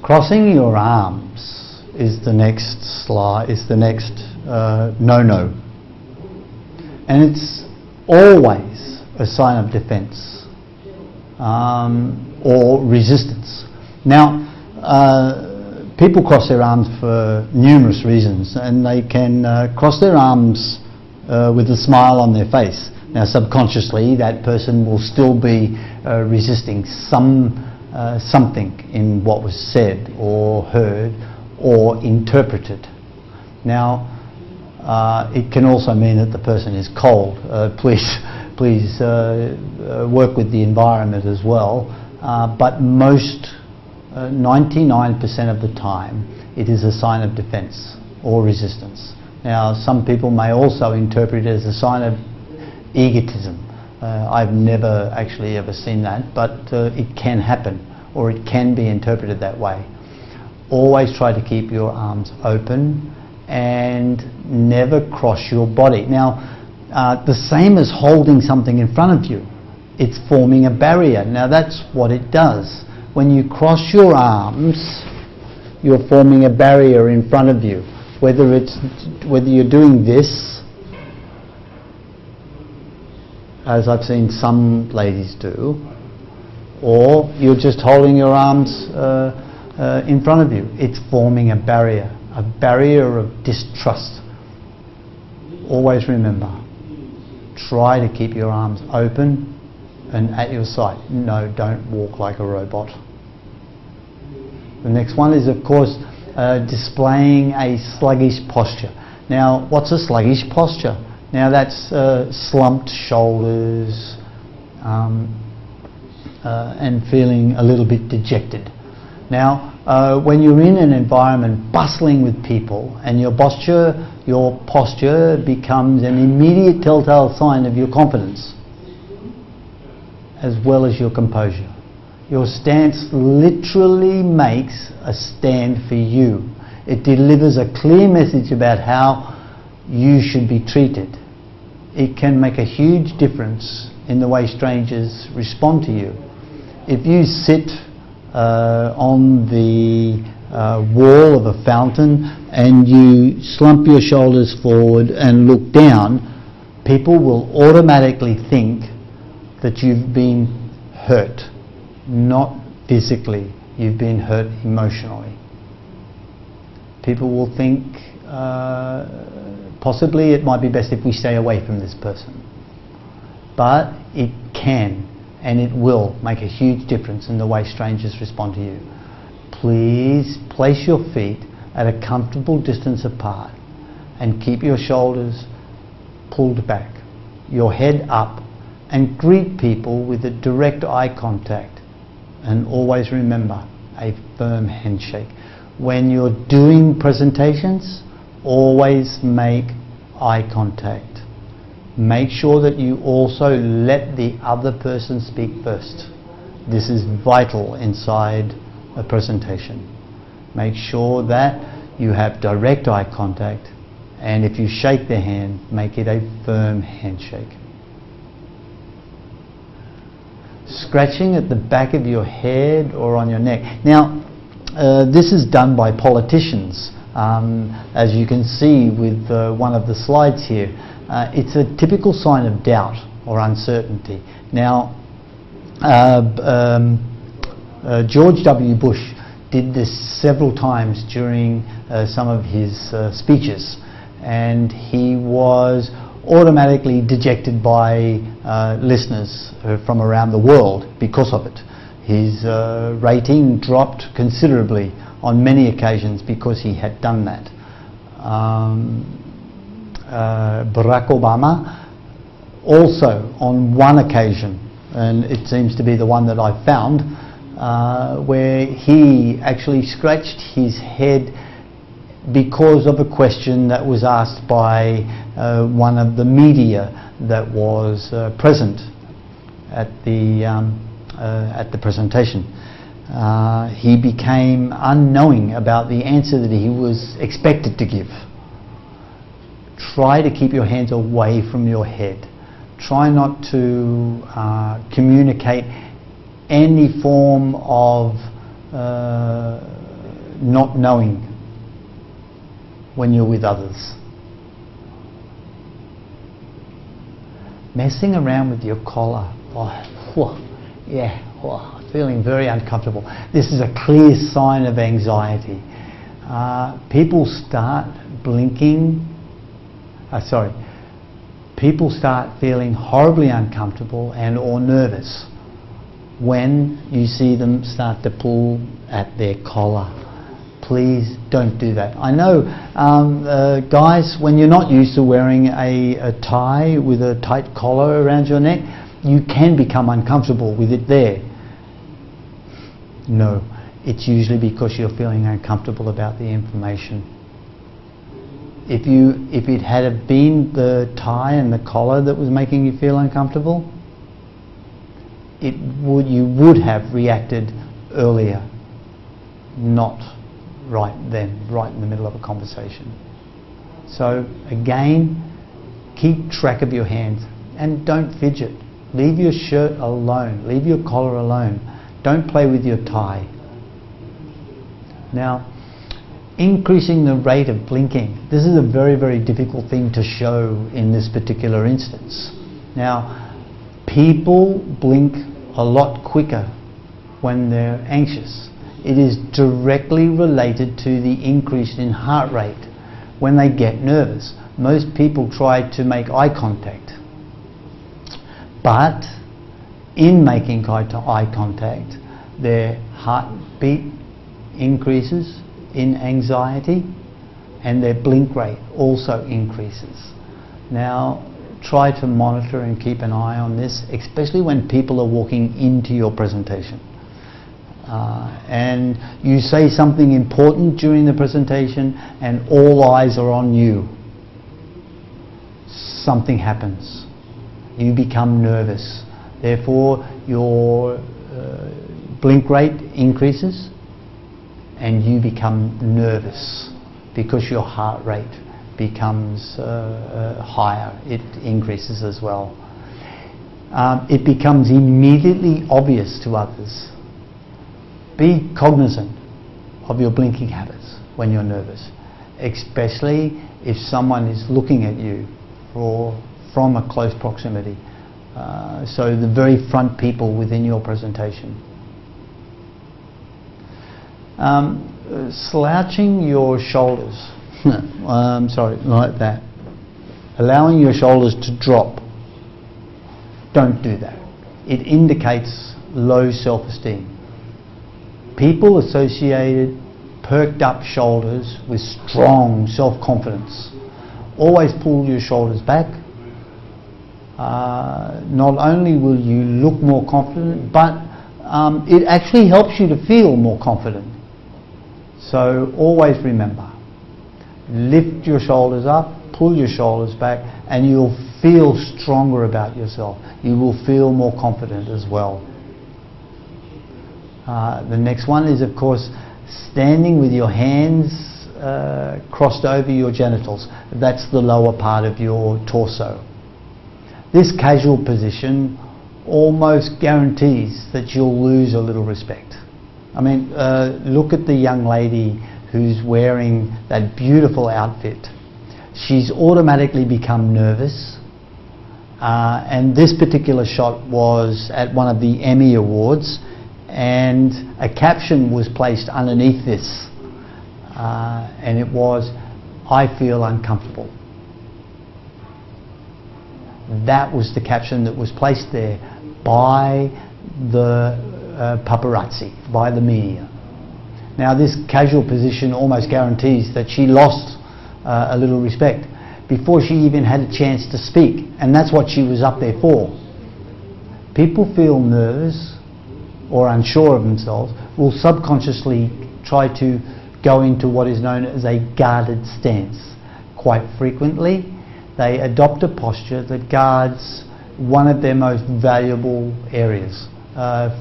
Crossing your arms is the next no-no. And it's always a sign of defense or resistance. Now, people cross their arms for numerous reasons, and they can cross their arms with a smile on their face. Now, subconsciously, that person will still be resisting something in what was said or heard or interpreted. Now, it can also mean that the person is cold. Please work with the environment as well. But most, 99% of the time, it is a sign of defense or resistance. Now, some people may also interpret it as a sign of egotism. I've never actually ever seen that, but it can happen, or it can be interpreted that way. Always try to keep your arms open and never cross your body. Now, the same as holding something in front of you, it's forming a barrier. Now, that's what it does. When you cross your arms, you're forming a barrier in front of you. Whether you're doing this, as I've seen some ladies do, or you're just holding your arms in front of you, it's forming a barrier of distrust. Always remember, try to keep your arms open and at your side. No, don't walk like a robot. The next one is, of course, displaying a sluggish posture. Now, what's a sluggish posture? Now, that's slumped shoulders and feeling a little bit dejected. Now, when you're in an environment bustling with people and your posture becomes an immediate telltale sign of your confidence as well as your composure. Your stance literally makes a stand for you. It delivers a clear message about how you should be treated. It can make a huge difference in the way strangers respond to you. If you sit on the wall of a fountain and you slump your shoulders forward and look down, people will automatically think that you've been hurt. Not physically, you've been hurt emotionally. People will think possibly it might be best if we stay away from this person. But it can and it will make a huge difference in the way strangers respond to you. Please place your feet at a comfortable distance apart and keep your shoulders pulled back, your head up, and greet people with a direct eye contact. And always remember, a firm handshake. When you're doing presentations, always make eye contact. Make sure that you also let the other person speak first. This is vital inside a presentation. Make sure that you have direct eye contact, and if you shake their hand, make it a firm handshake. Scratching at the back of your head or on your neck. Now, this is done by politicians, as you can see with one of the slides here. It's a typical sign of doubt or uncertainty. Now, George W. Bush did this several times during some of his speeches, and he was automatically dejected by listeners from around the world because of it. His rating dropped considerably on many occasions because he had done that. Barack Obama also on one occasion, and it seems to be the one that I found, where he actually scratched his head because of a question that was asked by one of the media that was present at the presentation. He became unknowing about the answer that he was expected to give. Try to keep your hands away from your head. Try not to communicate any form of not knowing when you're with others. Messing around with your collar. Feeling very uncomfortable. This is a clear sign of anxiety. People start blinking. People start feeling horribly uncomfortable and or nervous when you see them start to pull at their collar. Please don't do that. I know, guys, when you're not used to wearing a tie with a tight collar around your neck, you can become uncomfortable with it there. No, it's usually because you're feeling uncomfortable about the information. If it had been the tie and the collar that was making you feel uncomfortable, you would have reacted earlier, not right then, right in the middle of a conversation. So again, keep track of your hands and don't fidget. Leave your shirt alone, leave your collar alone. Don't play with your tie. Now, increasing the rate of blinking. This is a very, very difficult thing to show in this particular instance. Now, people blink a lot quicker when they're anxious. It is directly related to the increase in heart rate when they get nervous. Most people try to make eye contact, but in making eye contact, their heartbeat increases in anxiety and their blink rate also increases. Now, try to monitor and keep an eye on this, especially when people are walking into your presentation. And you say something important during the presentation and all eyes are on you. Something happens. You become nervous. Therefore, your blink rate increases and you become nervous because your heart rate becomes higher. It increases as well. It becomes immediately obvious to others. Be cognizant of your blinking habits when you're nervous, especially if someone is looking at you from a close proximity. So the very front people within your presentation. Slouching your shoulders. Like that. Allowing your shoulders to drop. Don't do that. It indicates low self-esteem. People associated perked up shoulders with strong self-confidence. Always pull your shoulders back. Not only will you look more confident, but it actually helps you to feel more confident. So always remember, lift your shoulders up, pull your shoulders back, and you'll feel stronger about yourself. You will feel more confident as well. The next one is, of course, standing with your hands crossed over your genitals. That's the lower part of your torso. This casual position almost guarantees that you'll lose a little respect. I mean, look at the young lady who's wearing that beautiful outfit. She's automatically become nervous. And this particular shot was at one of the Emmy Awards, and a caption was placed underneath this, and it was, "I feel uncomfortable." That was the caption that was placed there by the paparazzi, by the media. Now, this casual position almost guarantees that she lost a little respect before she even had a chance to speak, and that's what she was up there for. People feel nervous or unsure of themselves will subconsciously try to go into what is known as a guarded stance. Quite frequently, they adopt a posture that guards one of their most valuable areas.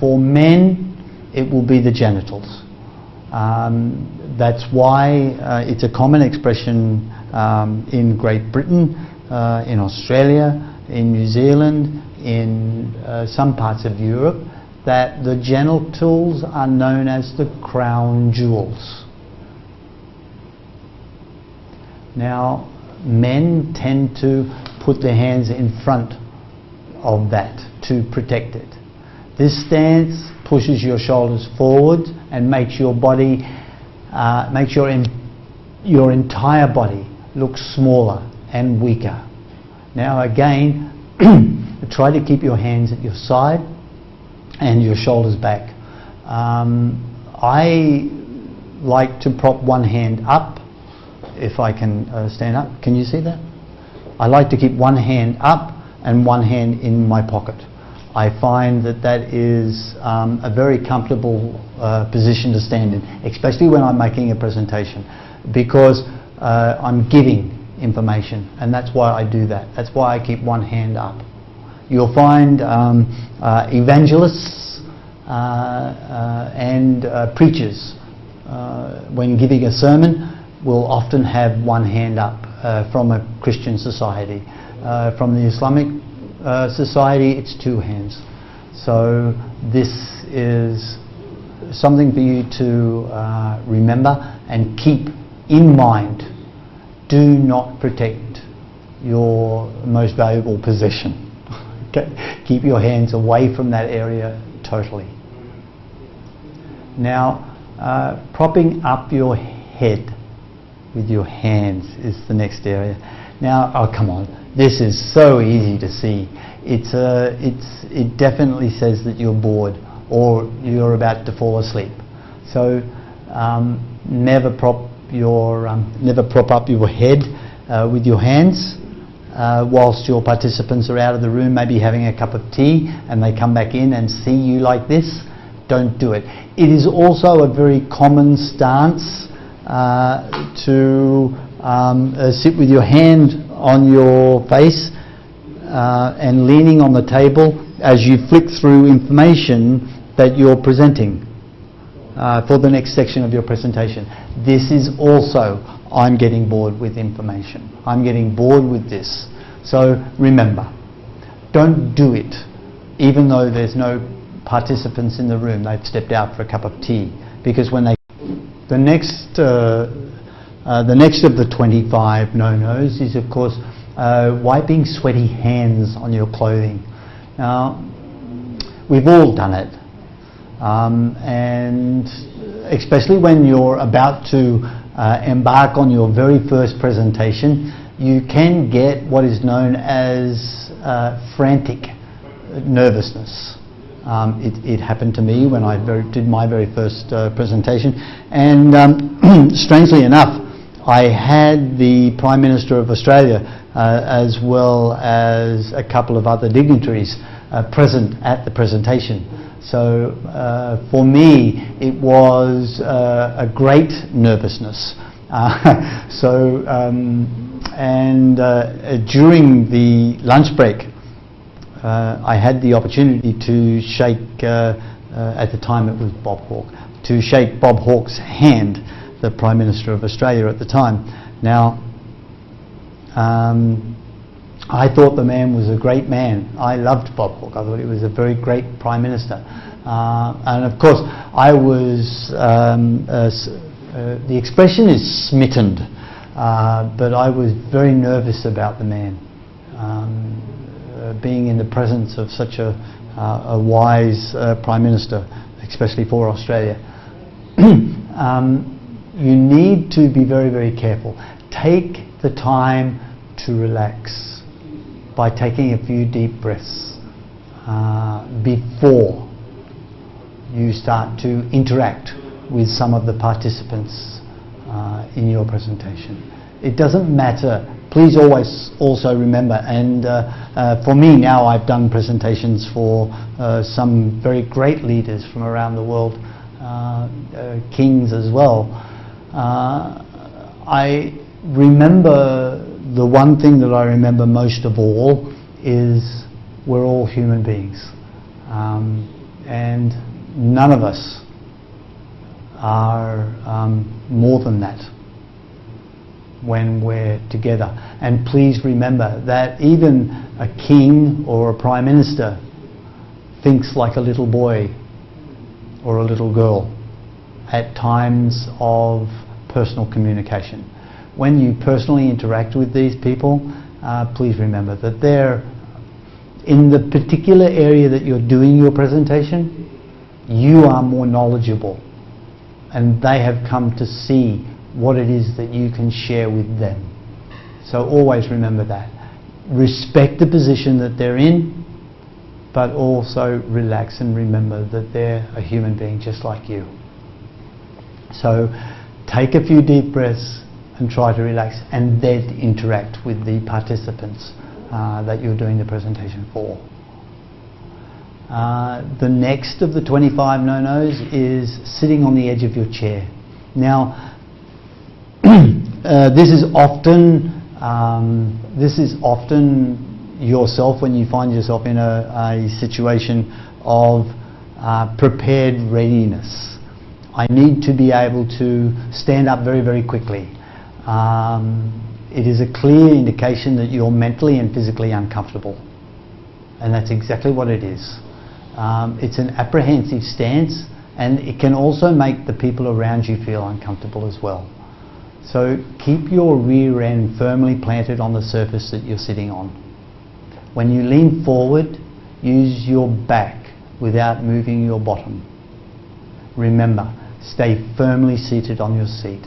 For men, it will be the genitals. That's why it's a common expression in Great Britain, in Australia, in New Zealand, in some parts of Europe, that the genitals are known as the crown jewels. Now, men tend to put their hands in front of that to protect it. This stance pushes your shoulders forward and makes your body, your entire body look smaller and weaker. Now again, try to keep your hands at your side and your shoulders back. I like to prop one hand up, if I can stand up. Can you see that? I like to keep one hand up and one hand in my pocket. I find that that is a very comfortable position to stand in, especially when I'm making a presentation, because I'm giving information, and that's why I do that. That's why I keep one hand up. You'll find evangelists and preachers, when giving a sermon, will often have one hand up from a Christian society. From the Islamic society, it's two hands. So this is something for you to remember and keep in mind. Do not protect your most valuable possession. Okay? Keep your hands away from that area totally. Now, propping up your head with your hands is the next area. Now, oh come on, this is so easy to see. It definitely says that you're bored or you're about to fall asleep. So never prop up your head with your hands whilst your participants are out of the room, maybe having a cup of tea, and they come back in and see you like this. Don't do it. It is also a very common stance to sit with your hand on your face and leaning on the table as you flick through information that you're presenting for the next section of your presentation. This is also, I'm getting bored with information. I'm getting bored with this. So remember, don't do it even though there's no participants in the room. They've stepped out for a cup of tea, because when they the next of the 25 no-nos is, of course, wiping sweaty hands on your clothing. Now, we've all done it, and especially when you're about to embark on your very first presentation, you can get what is known as frantic nervousness. It happened to me when I did my very first presentation, and strangely enough, I had the Prime Minister of Australia as well as a couple of other dignitaries present at the presentation. So for me it was a great nervousness. During the lunch break, I had the opportunity to shake, at the time it was Bob Hawke, to shake Bob Hawke's hand, the Prime Minister of Australia at the time. Now, I thought the man was a great man. I loved Bob Hawke. I thought he was a very great Prime Minister. And of course, I was, the expression is smitten, but I was very nervous about the man. Being in the presence of such a wise Prime Minister, especially for Australia. You need to be very, very careful. Take the time to relax by taking a few deep breaths before you start to interact with some of the participants in your presentation. It doesn't matter. Please always also remember, and for me now, I've done presentations for some very great leaders from around the world, kings as well. I remember, the one thing that I remember most of all is we're all human beings, and none of us are more than that when we're together. And please remember that even a king or a prime minister thinks like a little boy or a little girl at times of personal communication. when you personally interact with these people, please remember that they're in the particular area that you're doing your presentation, you are more knowledgeable, and they have come to see what it is that you can share with them. So always remember that. Respect the position that they're in, but also relax and remember that they're a human being just like you. So take a few deep breaths and try to relax, and then interact with the participants that you're doing the presentation for. The next of the 25 no-nos is sitting on the edge of your chair. Now, this is often yourself when you find yourself in a situation of prepared readiness. I need to be able to stand up very, very quickly. It is a clear indication that you're mentally and physically uncomfortable, and that's exactly what it is. It's an apprehensive stance, and it can also make the people around you feel uncomfortable as well. So keep your rear end firmly planted on the surface that you're sitting on. When you lean forward, use your back without moving your bottom. Remember, stay firmly seated on your seat.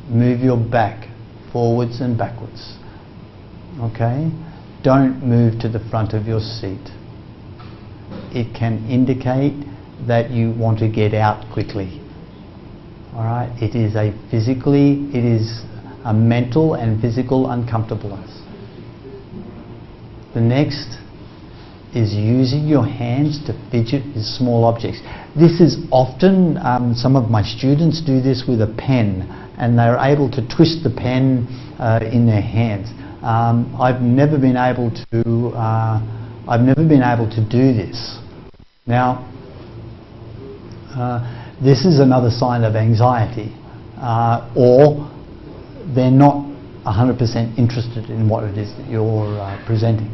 Move your back forwards and backwards. Okay? Don't move to the front of your seat. It can indicate that you want to get out quickly. Alright? It is a mental and physical uncomfortableness. The next is using your hands to fidget with small objects. This is often, some of my students do this with a pen, and they're able to twist the pen in their hands. I've never been able to do this. Now, this is another sign of anxiety, or they're not 100% interested in what it is that you're presenting.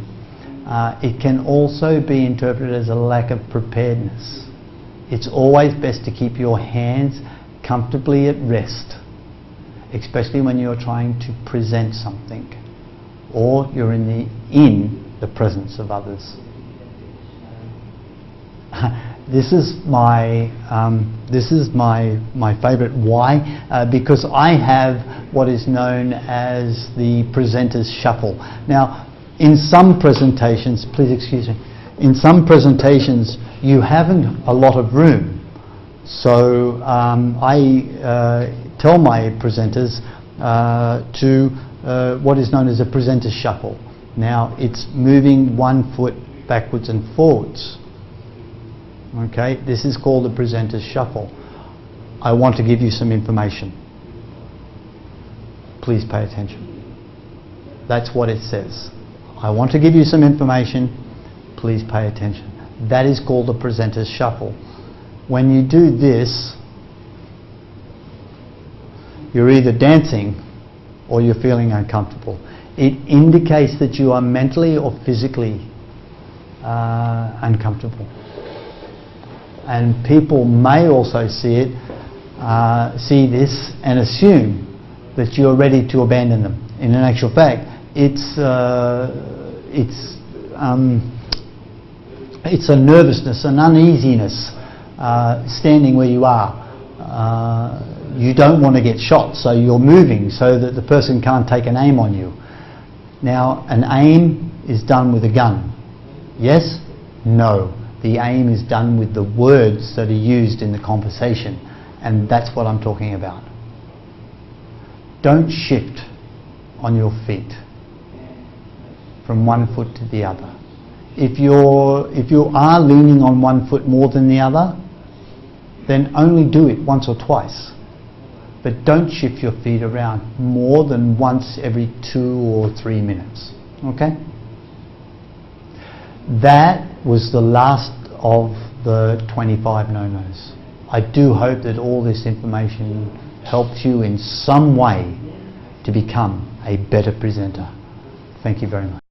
It can also be interpreted as a lack of preparedness. It's always best to keep your hands comfortably at rest, especially when you're trying to present something or you're in the presence of others. This is my favorite. Why? Because I have what is known as the presenter's shuffle. Now, in some presentations, please excuse me, in some presentations you haven't a lot of room. So I tell my presenters to what is known as a presenter's shuffle. Now, it's moving one foot backwards and forwards. Okay, this is called the presenter's shuffle. I want to give you some information. Please pay attention. That's what it says. I want to give you some information. Please pay attention. That is called the presenter's shuffle. When you do this, you're either dancing or you're feeling uncomfortable. It indicates that you are mentally or physically uncomfortable. And people may also see this and assume that you're ready to abandon them. In actual fact, it's a nervousness, an uneasiness standing where you are. You don't want to get shot, so you're moving so that the person can't take an aim on you. Now, an aim is done with a gun. Yes? No. The aim is done with the words that are used in the conversation, and that's what I'm talking about. Don't shift on your feet from one foot to the other. If you are leaning on one foot more than the other, then only do it once or twice. But don't shift your feet around more than once every 2 or 3 minutes. Okay? That was the last of the 25 no-nos. I do hope that all this information helps you in some way to become a better presenter. Thank you very much.